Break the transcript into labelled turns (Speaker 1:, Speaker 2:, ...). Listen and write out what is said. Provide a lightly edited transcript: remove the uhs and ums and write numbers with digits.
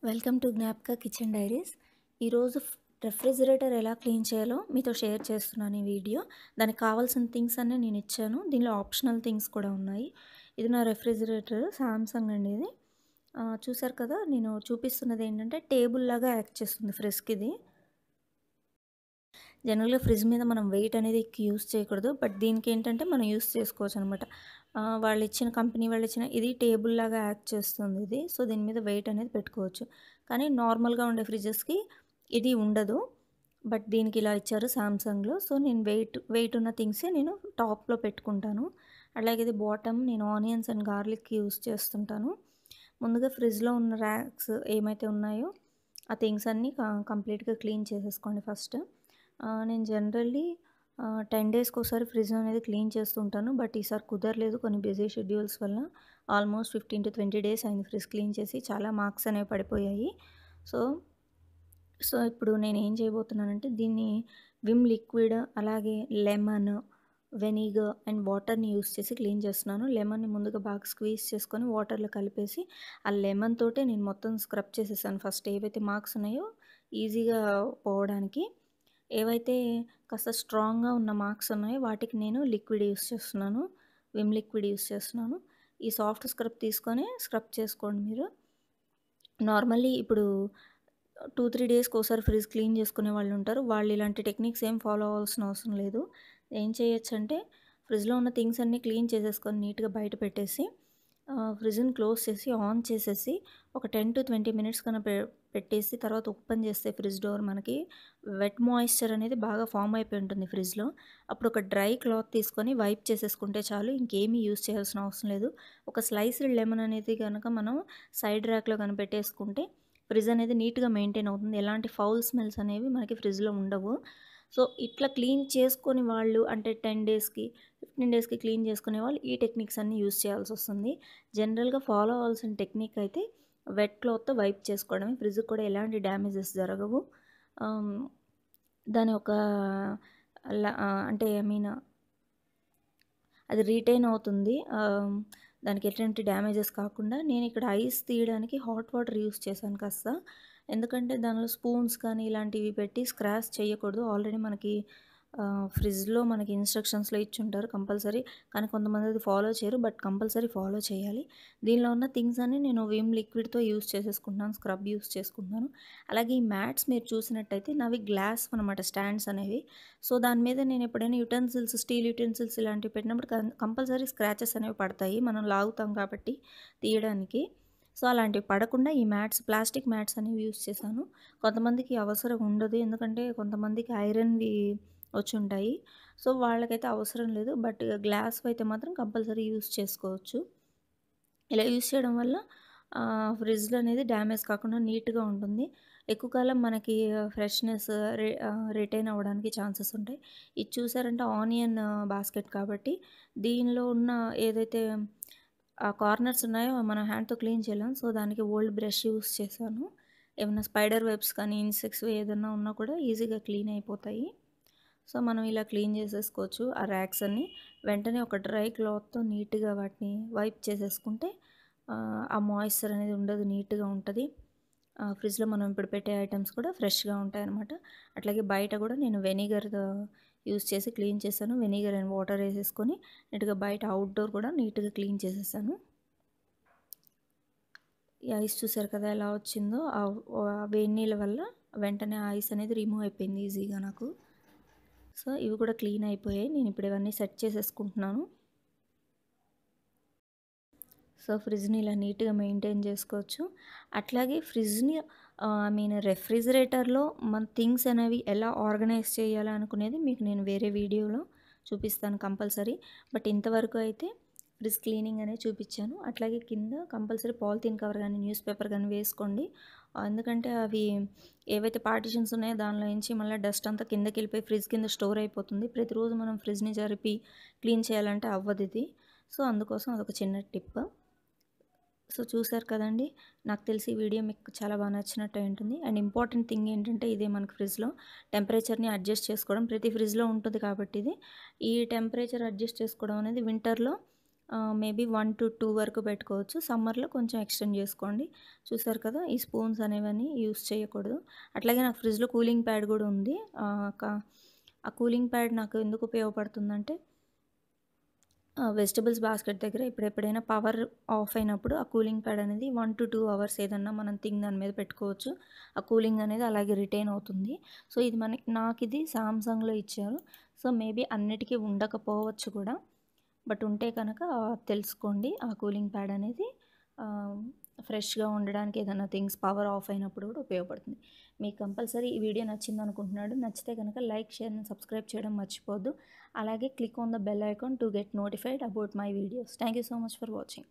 Speaker 1: Welcome to జ్ఞాపక kitchen diaries. ఈరోజు refrigerator ఎలా క్లీన్ చేయాలో మీతో షేర్ చేస్తున్నాను ఈ వీడియో. దానికి కావాల్సిన థింగ్స్ అన్నీ నేను ఇచ్చాను. దీనిలో ఆప్షనల్ థింగ్స్ కూడా ఉన్నాయి. ఇది నా రెఫ్రిజిరేటర్ సామ్సంగ్ అండి ఇది. చూసారు కదా, నేను చూపిస్తున్నది ఏంటంటే టేబుల్ లాగా యాక్ట్ చేస్తుంది ఫ్రిడ్జ్కి ఇది. జనరల్గా ఫ్రిడ్జ్ మీద మనం వెయిట్ అనేది యూస్ చేయకూడదు, బట్ దీనికి ఏంటంటే మనం యూస్ చేసుకోవచ్చు అనమాట. వాళ్ళు ఇచ్చిన కంపెనీ వాళ్ళు ఇచ్చిన ఇది టేబుల్ లాగా యాక్ట్ చేస్తుంది ఇది. సో దీని మీద వెయిట్ అనేది పెట్టుకోవచ్చు. కానీ నార్మల్గా ఉండే ఫ్రిడ్జెస్కి ఇది ఉండదు, బట్ దీనికి ఇలా ఇచ్చారు సామ్సంగ్లో. సో నేను వెయిట్ ఉన్న థింగ్సే నేను టాప్లో పెట్టుకుంటాను. అలాగే ఇది బాటమ్, నేను ఆనియన్స్ అండ్ గార్లిక్ యూస్ చేస్తుంటాను. ముందుగా ఫ్రిడ్జ్లో ఉన్న ర్యాక్స్ ఏమైతే ఉన్నాయో ఆ థింగ్స్ అన్నీ కంప్లీట్గా క్లీన్ చేసేసుకోండి ఫస్ట్. నేను జనరల్లీ 10 డేస్కి ఒకసారి ఫ్రిడ్జ్ అనేది క్లీన్ చేస్తుంటాను, బట్ ఈసారి కుదరలేదు కొన్ని బిజీ షెడ్యూల్స్ వల్ల. ఆల్మోస్ట్ 15 to 20 డేస్ అయింది ఫ్రిడ్జ్ క్లీన్ చేసి. చాలా మార్క్స్ అనేవి పడిపోయాయి. సో ఇప్పుడు నేను ఏం చేయబోతున్నానంటే దీన్ని విమ్ లిక్విడ్, అలాగే లెమన్, వెనిగర్ అండ్ వాటర్ని యూస్ చేసి క్లీన్ చేస్తున్నాను. లెమన్ని ముందుగా బాగా స్క్వీజ్ చేసుకొని వాటర్లో కలిపేసి ఆ లెమన్ తోటే నేను మొత్తం స్క్రబ్ చేసేసాను ఫస్ట్. ఏవైతే మార్క్స్ ఉన్నాయో ఈజీగా పోవడానికి, ఏవైతే కాస్త స్ట్రాంగ్గా ఉన్న మార్క్స్ ఉన్నాయో వాటికి నేను లిక్విడ్ యూస్ చేస్తున్నాను, విమ్ లిక్విడ్ యూస్ చేస్తున్నాను. ఈ సాఫ్ట్ స్క్రబ్ తీసుకొని స్క్రబ్ చేసుకోండి మీరు. నార్మల్లీ ఇప్పుడు 2-3 డేస్కి ఒకసారి ఫ్రిడ్జ్ క్లీన్ చేసుకునే వాళ్ళు ఉంటారు. వాళ్ళు ఇలాంటి టెక్నిక్స్ ఏం ఫాలో అవ్వాల్సిన అవసరం లేదు. ఏం చేయొచ్చు అంటే ఫ్రిడ్జ్లో ఉన్న థింగ్స్ అన్నీ క్లీన్ చేసేసుకొని నీట్గా బయట పెట్టేసి ఫ్రిడ్జ్ని క్లోజ్ చేసి ఆన్ చేసేసి ఒక 10 to 20 మినిట్స్ కన్నా పెట్టేసి తర్వాత ఓపెన్ చేస్తే ఫ్రిడ్జ్ డోర్ మనకి వెట్ మాయిశ్చర్ అనేది బాగా ఫామ్ అయిపోయి ఉంటుంది ఫ్రిడ్జ్లో. అప్పుడు ఒక డ్రై క్లాత్ తీసుకొని వైప్ చేసేసుకుంటే చాలు, ఇంకేమీ యూస్ చేయాల్సిన అవసరం లేదు. ఒక స్లైస్డ్ లెమన్ అనేది కనుక మనం సైడ్ ర్యాక్లో కనుక పెట్టేసుకుంటే ఫ్రిడ్జ్ అనేది నీట్గా మెయింటైన్ అవుతుంది. ఎలాంటి ఫౌల్ స్మెల్స్ అనేవి మనకి ఫ్రిడ్జ్లో ఉండవు. సో ఇట్లా క్లీన్ చేసుకొని వాళ్ళు అంటే 10 డేస్కి 15 డేస్కి క్లీన్ చేసుకునే వాళ్ళు ఈ టెక్నిక్స్ అన్నీ యూస్ చేయాల్సి వస్తుంది. జనరల్గా ఫాలో అవ్వాల్సిన టెక్నిక్ అయితే వెట్ క్లాత్తో వైప్ చేసుకోవడమే. ఫ్రిడ్జ్కి కూడా ఎలాంటి డ్యామేజెస్ జరగవు. దాని ఒక అంటే ఐ మీన్ అది రీటైన్ అవుతుంది. దానికి ఎటువంటి డ్యామేజెస్ కాకుండా. నేను ఇక్కడ ఐస్ తీయడానికి హాట్ వాటర్ యూస్ చేశాను కాస్త. ఎందుకంటే దానిలో స్పూన్స్ కానీ ఇలాంటివి పెట్టి స్క్రాచ్ చేయకూడదు. ఆల్రెడీ మనకి ఫ్రిడ్జ్లో మనకి ఇన్స్ట్రక్షన్స్లో ఇచ్చుంటారు కంపల్సరీ, కానీ కొంతమంది అది ఫాలో చేయరు, బట్ కంపల్సరీ ఫాలో చేయాలి. దీనిలో ఉన్న థింగ్స్ అన్నీ నేను విమ్ లిక్విడ్తో యూస్ చేసేసుకుంటున్నాను, స్క్రబ్ యూస్ చేసుకుంటున్నాను. అలాగే ఈ మ్యాట్స్ మీరు చూసినట్టయితే నావి గ్లాస్ అనమాట, స్టాండ్స్ అనేవి. సో దాని మీద నేను ఎప్పుడైనా యుటెన్సిల్స్, స్టీల్ యుటెన్సిల్స్ ఇలాంటివి పెట్టినప్పుడు కంపల్సరీ స్క్రాచెస్ అనేవి పడతాయి, మనం లాగుతాం కాబట్టి తీయడానికి. సో అలాంటివి పడకుండా ఈ మ్యాట్స్, ప్లాస్టిక్ మ్యాట్స్ అనేవి యూస్ చేశాను. కొంతమందికి అవసరం ఉండదు, ఎందుకంటే కొంతమందికి ఐరన్వి వచ్చి ఉంటాయి. సో వాళ్ళకైతే అవసరం లేదు, బట్ గ్లాస్ అయితే మాత్రం కంపల్సరీ యూస్ చేసుకోవచ్చు. ఇలా యూస్ చేయడం వల్ల ఫ్రిడ్జ్ అనేది డ్యామేజ్ కాకుండా నీట్గా ఉంటుంది. ఎక్కువ కాలం మనకి ఫ్రెష్నెస్ రిటైన్ అవ్వడానికి ఛాన్సెస్ ఉంటాయి. ఇది చూసారంటే ఆనియన్ బాస్కెట్ కాబట్టి దీనిలో ఉన్న ఏదైతే కార్నర్స్ ఉన్నాయో మనం హ్యాండ్తో క్లీన్ చేయలేం. సో దానికి ఓల్డ్ బ్రష్ యూస్ చేశాను. ఏమైనా స్పైడర్ వెబ్స్ కానీ ఇన్సెక్ట్స్ ఏదైనా ఉన్నా కూడా ఈజీగా క్లీన్ అయిపోతాయి. సో మనం ఇలా క్లీన్ చేసేసుకోవచ్చు ఆ ర్యాక్స్ అన్నీ. వెంటనే ఒక డ్రై క్లాత్తో నీట్గా వాటిని వైప్ చేసేసుకుంటే ఆ మాయిశ్చర్ అనేది ఉండదు, నీట్గా ఉంటుంది. ఫ్రిడ్జ్లో మనం ఇప్పుడు పెట్టే ఐటమ్స్ కూడా ఫ్రెష్గా ఉంటాయి అన్నమాట. అట్లాగే బయట కూడా నేను వెనిగర్ యూస్ చేసి క్లీన్ చేశాను. వెనిగర్ అండ్ వాటర్ వేసేసుకొని నీట్గా బయట అవుట్డోర్ కూడా నీట్గా క్లీన్ చేసేసాను. ఈ ఐస్ చూసారు కదా ఎలా వచ్చిందో, ఆ వేడి నీళ్ళ వల్ల వెంటనే ఆ ఐస్ అనేది రిమూవ్ అయిపోయింది ఈజీగా నాకు. సో ఇవి కూడా క్లీన్ అయిపోయాయి. నేను ఇప్పుడు ఇవన్నీ సెట్ చేసేసుకుంటున్నాను. సో ఫ్రిడ్జ్ని ఇలా నీట్గా మెయింటైన్ చేసుకోవచ్చు. అట్లాగే ఫ్రిడ్జ్ని ఐ మీన్ రెఫ్రిజిరేటర్లో మన థింగ్స్ అనేవి ఎలా ఆర్గనైజ్ చేయాలి అనుకునేది మీకు నేను వేరే వీడియోలో చూపిస్తాను కంపల్సరీ. బట్ ఇంతవరకు అయితే ఫ్రిడ్జ్ క్లీనింగ్ అనేది చూపించాను. అట్లాగే కింద కంపల్సరీ పాలిథిన్ కవర్ కానీ న్యూస్ పేపర్ కానీ వేసుకోండి. ఎందుకంటే అవి ఏవైతే పార్టిషన్స్ ఉన్నాయో దానిలో నుంచి మళ్ళీ డస్ట్ అంతా కిందకి వెళ్ళిపోయి ఫ్రిడ్జ్ కింద స్టోర్ అయిపోతుంది. ప్రతిరోజు మనం ఫ్రిడ్జ్ని జరిపి క్లీన్ చేయాలంటే అవ్వదు ఇది. సో అందుకోసం అదొక చిన్న టిప్. సో చూసారు కదండి, నాకు తెలిసి ఈ వీడియో మీకు చాలా బాగా నచ్చినట్టు ఉంటుంది. అండ్ ఇంపార్టెంట్ థింగ్ ఏంటంటే ఇదే మనకి ఫ్రిడ్జ్లో టెంపరేచర్ని అడ్జస్ట్ చేసుకోవడం ప్రతి ఫ్రిడ్జ్లో ఉంటుంది కాబట్టి ఇది. ఈ టెంపరేచర్ అడ్జస్ట్ చేసుకోవడం అనేది వింటర్లో మేబీ 1-2 వరకు పెట్టుకోవచ్చు. సమ్మర్‌లో కొంచెం ఎక్స్టెండ్ చేసుకోండి. చూసారు కదా! ఈ స్పూన్స్ అనేవన్నీ యూజ్ చేయకూడదు. అట్లాగే నాకు ఫ్రిడ్జ్‌లో కూలింగ్ ప్యాడ్ గూడా ఉంది. ఆహ్, క ఆ కూలింగ్ ప్యాడ్ నాకు ఎందుకు ఉపయోగపడుతుందంటే వెజిటబుల్స్ బాస్కెట్ దగ్గర ఎప్పుడైనా పవర్ ఆఫ్ అయినప్పుడు ఆ కూలింగ్ ప్యాడ్ అనేది 1-2 అవర్స్ ఏదన్నా మనం దాని మీద పెట్టుకోవచ్చు. ఆ కూలింగ్ అనేది అలాగే రిటైన్ అవుతుంది. సో, ఇది నాకిది సామ్‌సంగ్‌లో ఇచ్చారు. సో, మేబీ అన్నిటికి ఉండకపోవచ్చు కూడా. బట్ ఉంటే కనుక తెలుసుకోండి. ఆ కూలింగ్ ప్యాడ్ అనేది ఆహ్, ఫ్రెష్‌గా ఉండడానికి ఏదైనా థింగ్స్ పవర్ ఆఫ్ అయినప్పుడు కూడా ఉపయోగపడుతుంది. మీకు కంపల్సరీ ఈ వీడియో నచ్చిందనుకుంటున్నాను. నచ్చితే కనుక లైక్, షేర్ అండ్ సబ్స్క్రైబ్ చేయడం మర్చిపోవద్దు. అలాగే click on the bell icon to get notified about my videos. Thank you so much for watching.